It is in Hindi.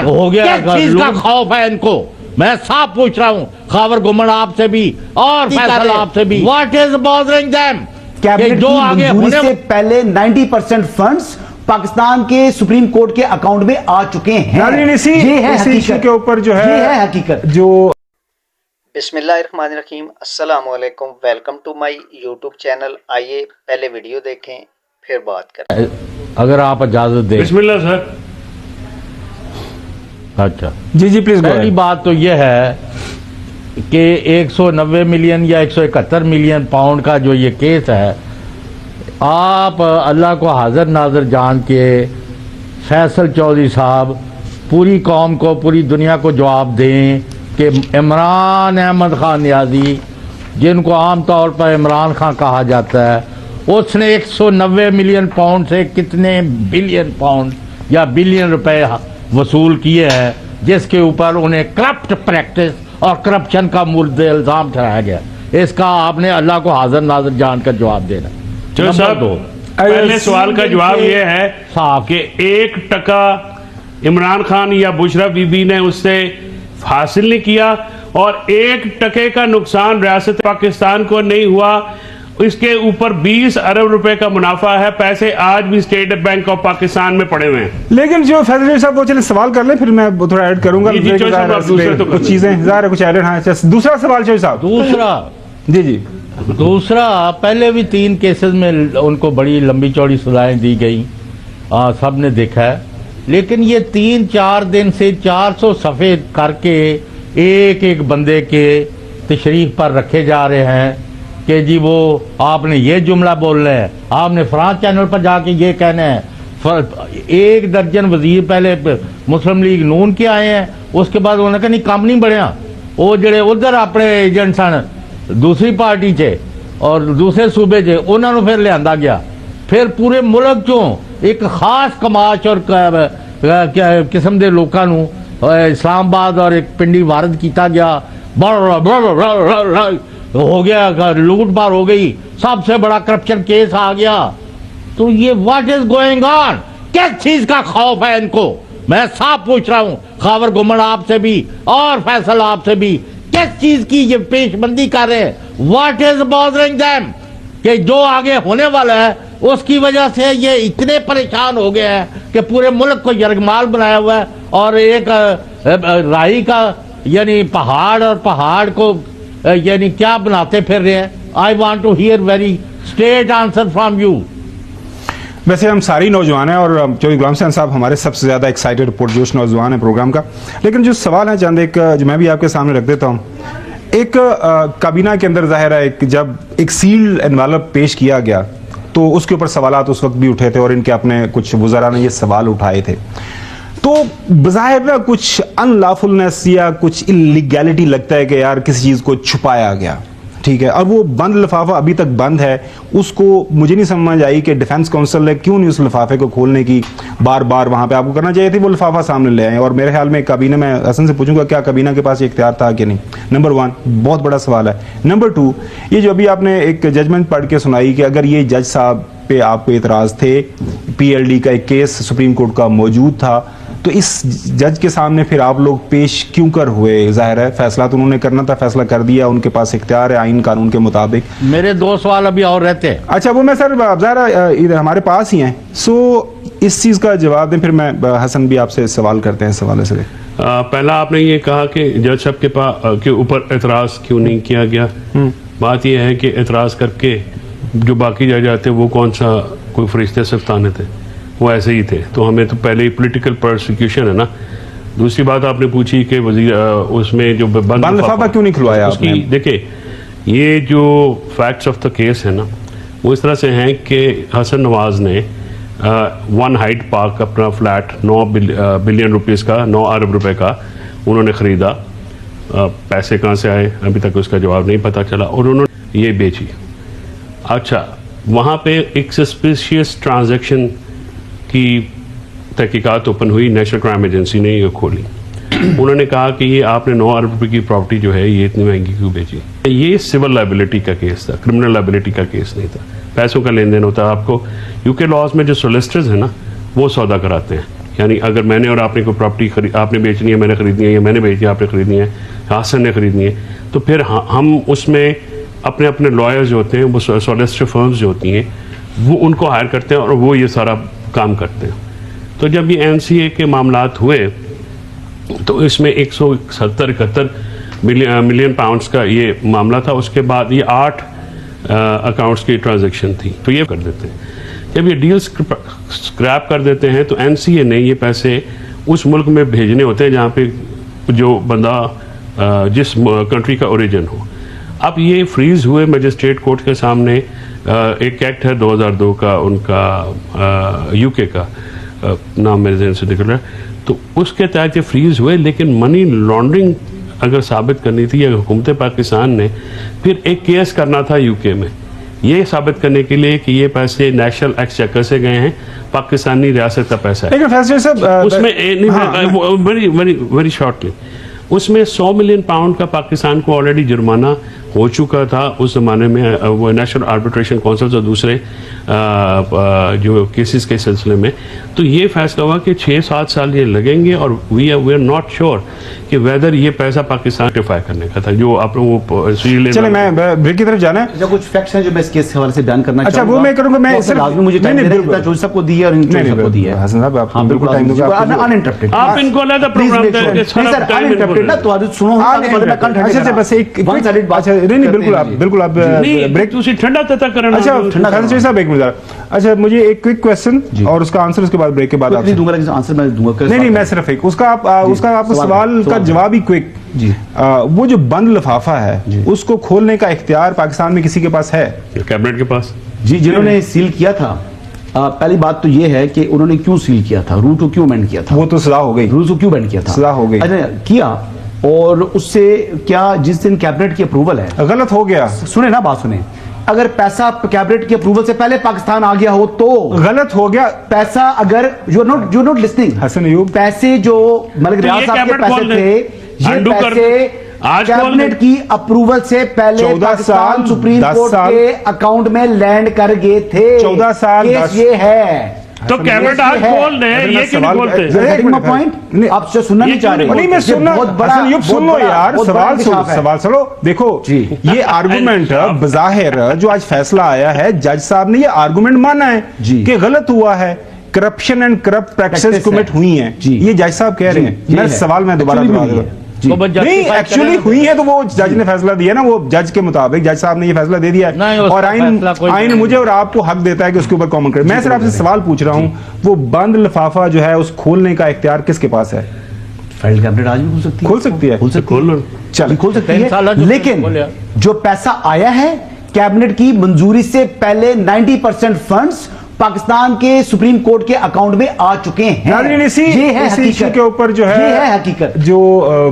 हो गया, किस चीज का खौफ है इनको? मैं साफ पूछ रहा हूँ, खावर गुमन आपसे भी और फैसल आपसे भी, what is bothering them? Cabinet की मंजूरी से पहले 90% फंड्स पाकिस्तान के सुप्रीम कोर्ट के अकाउंट में आ चुके हैं। ये है हकीकत के ऊपर जो है, ये है हकीकत जो बिस्मिल्लाहिर्रहमानिर्रहीम, अस्सलाम वालेकुम, welcome to my YouTube channel. आइए पहले वीडियो देखें फिर बात करें। अगर आप इजाजत दें। बिस्मिल्लाह सर। अच्छा जी प्लीज। पहली बात तो यह है कि 190 मिलियन या 171 मिलियन पाउंड का जो ये केस है, आप अल्लाह को हाजिर नाजर जान के फैसल चौधरी साहब पूरी कौम को, पूरी दुनिया को जवाब दें कि इमरान अहमद खान नियाजी, जिनको आम तौर पर इमरान खान कहा जाता है, उसने 190 मिलियन पाउंड से कितने बिलियन पाउंड या बिलियन रुपए वसूल किए हैं, जिसके ऊपर उन्हें करप्ट प्रैक्टिस और करप्शन का मुर्द इल्ज़ाम ठहराया गया। इसका आपने अल्लाह को हाजिर नाजर जानकर जवाब देना। चलो साहब, पहले सवाल का जवाब यह है कि 1% इमरान खान या बुशरा बीबी ने उससे हासिल नहीं किया और 1% का नुकसान रियासत पाकिस्तान को नहीं हुआ। इसके ऊपर 20 अरब रुपए का मुनाफा है। पैसे आज भी स्टेट बैंक ऑफ पाकिस्तान में पड़े हुए हैं। लेकिन जो फैसल साहब वो चले सवाल कर ले, फिर मैं थोड़ा ऐड करूंगा। कुछ चीजें ज़ाहिर है, कुछ ऐड। हाँ, दूसरा सवाल चौधरी साहब। दूसरा पहले भी 3 केसेस में उनको बड़ी लंबी चौड़ी सजाएं दी गई, सब ने देखा है। लेकिन ये 3-4 दिन से 400 सफ़े करके एक एक बंदे के तशरीफ पर रखे जा रहे हैं कि जी वो आपने ये जुमला बोलना है, आपने फ्रांस चैनल पर जाके ये कहना है। 1 दर्जन वजीर पहले मुस्लिम लीग नून के आए हैं, उसके बाद उन्होंने कहा नहीं काम नहीं बढ़िया। वो जड़े उधर अपने एजेंट सन दूसरी पार्टी चे और दूसरे सूबे चे, उन्होंने फिर लिया गया। फिर पूरे मुल्क चों एक खास कमाश और किस्म के लोगों को इस्लामाबाद और एक पिंडी वारद किया गया। हो गया, लूट मार हो गई, सबसे बड़ा करप्शन केस आ गया। तो ये व्हाट इज गोइंग ऑन? किस चीज का खौफ है इनको? मैं साफ पूछ रहा हूँ, खावर गुमन आपसे भी और फैसल आपसे भी, किस चीज की ये पेशबंदी कर रहे हैं? What is bothering them? कि जो आगे होने वाला है उसकी वजह से ये इतने परेशान हो गए हैं कि पूरे मुल्क को यरगमाल बनाया हुआ है। और एक राही का यानी पहाड़ को यानी क्या बनाते फिर रहे हैं? I want to hear very straight answer from you. वैसे हम सारी नौजवान हैं और चौधरी गुलाम हुसैन साहब हमारे सबसे ज़्यादा एक्साइटेड पुरजोश नौजवान है प्रोग्राम का। लेकिन जो सवाल है चंद एक जो मैं भी आपके सामने रख देता हूँ। एक काबीना के अंदर जाहिर है जब एक सील्ड एनवेलप पेश किया गया तो उसके ऊपर सवालात उस वक्त भी उठे थे और इनके अपने कुछ वज़रा ने ये सवाल उठाए थे। तो बज़ाहिर ना कुछ अनलॉफुलनेस या कुछ इलीगैलिटी लगता है कि यार किसी चीज़ को छुपाया गया, ठीक है, और वो बंद लिफाफा अभी तक बंद है। उसको मुझे नहीं समझ आई कि डिफेंस काउंसिल ने क्यों नहीं उस लिफाफे को खोलने की बार बार वहाँ पे आपको करना चाहिए थी, वो लिफाफा सामने ले आए। और मेरे ख्याल में काबीना में हसन से पूछूंगा क्या काबीना के पास ये इख्तियार था कि नहीं। नंबर 1 बहुत बड़ा सवाल है। नंबर 2 ये जो अभी आपने एक जजमेंट पढ़ के सुनाई कि अगर ये जज साहब पे आपको एतराज़ थे, PLD का एक केस सुप्रीम कोर्ट का मौजूद था, तो इस जज के सामने फिर आप लोग पेश क्यों कर हुए? जाहिर है फैसला तो उन्होंने करना था, फैसला कर दिया, उनके पास इख्तियार है आइन कानून के मुताबिक। मेरे 2 सवाल अभी और रहते हैं। अच्छा वो मैं सर ज़ाहिर इधर हमारे पास ही हैं, सो इस चीज़ का जवाब दें, फिर मैं हसन भी आपसे सवाल करते हैं इस हवाले से। पहला आपने ये कहा कि जज साहब के ऊपर एतराज़ क्यों नहीं किया गया। बात यह है कि एतराज़ करके जो बाकी जज आते वो कौन सा कोई फरिश्ते सल्ताने थे, वो ऐसे ही थे। तो हमें तो पहले ही पॉलिटिकल प्रोसिक्यूशन है ना। दूसरी बात आपने पूछी कि वजीर उसमें जो बंद लिफाफा क्यों नहीं खुलवाया उसकी। देखिए ये जो फैक्ट्स ऑफ द केस है ना, वो इस तरह से हैं कि हसन नवाज ने 1 हाइट पार्क अपना फ्लैट 9 बिलियन रुपीज़ का, 9 अरब रुपए का उन्होंने ख़रीदा। पैसे कहाँ से आए अभी तक उसका जवाब नहीं पता चला और उन्होंने ये बेची। अच्छा, वहाँ पे एक सस्पिशियस ट्रांजैक्शन की तहकीकात ओपन हुई, नेशनल क्राइम एजेंसी ने ये खोली। उन्होंने कहा कि ये आपने 9 अरब रुपए की प्रॉपर्टी जो है ये इतनी महंगी क्यों बेची। ये सिविल लाइबिलिटी का केस था, क्रिमिनल लाइबिलिटी का केस नहीं था। पैसों का लेन देन होता है। आपको यूके लॉज में जो सोलिसिटर्स है ना, वो सौदा कराते हैं। यानी अगर मैंने और आपने कोई प्रॉपर्टी आपने बेचनी है, मैंने खरीदनी है, या मैंने बेचनी है, आपने खरीदनी है, हासन ने खरीदनी है, तो फिर हम उसमें अपने अपने लॉयर्स जो होते हैं, वो सॉलिसिटर फर्म्स जो होती हैं, वो उनको हायर करते हैं और वो ये सारा काम करते हैं। तो जब ये NCA के मामलात हुए तो इसमें 170-71 मिलियन पाउंड्स का ये मामला था। उसके बाद ये 8 अकाउंट्स की ट्रांजैक्शन थी। तो ये कर देते हैं, जब ये डील स्क्रैप कर देते हैं तो NCA ने ये पैसे उस मुल्क में भेजने होते हैं जहाँ पे जो बंदा जिस कंट्री का ओरिजिन हो। अब ये फ्रीज हुए मजिस्ट्रेट कोर्ट के सामने। एक एक्ट है 2002 का, उनका UK का नाम मेरे ज़हन से निकल रहा है, तो उसके तहत ये फ्रीज हुए। लेकिन मनी लॉन्ड्रिंग अगर साबित करनी थी, या हुकूमत पाकिस्तान ने फिर एक केस करना था UK में, ये साबित करने के लिए कि ये पैसे नेशनल एक्सचेकर से गए हैं, पाकिस्तानी रियासत का पैसा है। लेकिन फैसले साहब उसमें वेरी शॉर्टली उसमें 100 मिलियन पाउंड का पाकिस्तान को ऑलरेडी जुर्माना हो चुका था उस ज़माने में, वो नेशनल आर्बिट्रेशन काउंसिल और दूसरे जो केसेस के सिलसिले में। तो ये फैसला हुआ कि 6-7 साल ये लगेंगे और वी आर नॉट श्योर कि वेदर ये पैसा पाकिस्तान रेटिफाई करने का था जो आप वो। चले मैं ब्रेक की तरफ जाना है। जो कुछ फैक्ट्स हैं जो मैं इसके हवाले से बयान करना अच्छा वो मैं करूंगा, मैं सिर्फ लाजमी मुझे टाइम देना है, जो सबको दिया और इनको सबको दिया। हसन साहब आप हाँ बिल्कुल टाइम दूंगा, अनइंटरप्टेड। आप इनको अलग प्रोग्राम देंगे, सर अनइंटरप्टेड ना, तो आज सुनो अच्छा बस एक नहीं बिल्कुल आप ब्रेक उसी ठंडा तथा करना। अच्छा फैसले साहब एक मिनट, अच्छा मुझे एक क्विक क्वेश्चन और उसका आंसर उसके बाद ब्रेक के बाद नहीं दूंगा, लेकिन आंसर मैं दूंगा। नहीं मैं सिर्फ एक उसका आपको सवाल का जवाब ही क्विक जी। वो जो बंद लिफाफा है उसको खोलने का इख्तियार पाकिस्तान में किसी के पास है? कैबिनेट के पास जी, जिन्होंने सील किया था। पहली बात तो ये है कि उन्होंने क्यों सील किया था, रूल को क्यों बैंड किया था? वो तो सजा हो गई, रूल को क्यों बैंड किया था? सजा हो गई। अच्छा किया, और उससे क्या जिस दिन कैबिनेट की अप्रूवल है, गलत हो गया। सुने ना बात सुने, अगर पैसा कैबिनेट की अप्रूवल से पहले पाकिस्तान आ गया हो तो गलत हो गया पैसा। अगर you not listening Hasan Ayub, पैसे जो मलिक रियाज साहब के पैसे थे, ये पैसे कैबिनेट की अप्रूवल से पहले पाकिस्तान सुप्रीम कोर्ट के अकाउंट में लैंड कर गए थे। 14 साल ये है। तो कैबिनेट आज खोल रहे हैं, ये क्यों नहीं बोलते? पॉइंट आप सुनना नहीं चाह रहे? नहीं मैं सुनना, बहुत बड़ा सुन लो यार, सवाल सुनो। देखो ये आर्गुमेंट बज़ाहिर जो आज फैसला आया है, जज साहब ने ये आर्गुमेंट माना है कि गलत हुआ है, corruption and corrupt practices commit हुई हैं, ये जज साहब कह रहे हैं। मेरा सवाल मैं दोबारा दोहरा दूंगा, नहीं एक्चुअली हुई है तो वो जज ने फैसला दिया ना, वो जज के मुताबिक जज साहब ने ये फैसला दे दिया है और आइन मुझे और आपको हक देता है कि उसके ऊपर कमेंट करें। मैं सिर्फ आपसे सवाल पूछ रहा हूं, वो बंद लिफाफा जो है उस खोलने का इख्तियार किसके पास है? फेडरल कैबिनेट आज भी खोल सकती है, खोल सकती है, खोल सकती है। लेकिन जो पैसा आया है कैबिनेट की मंजूरी से पहले 90% फंड्स पाकिस्तान के सुप्रीम कोर्ट के अकाउंट में आ चुके हैं। ये है हकीकत के ऊपर जो है, ये है हकीकत जो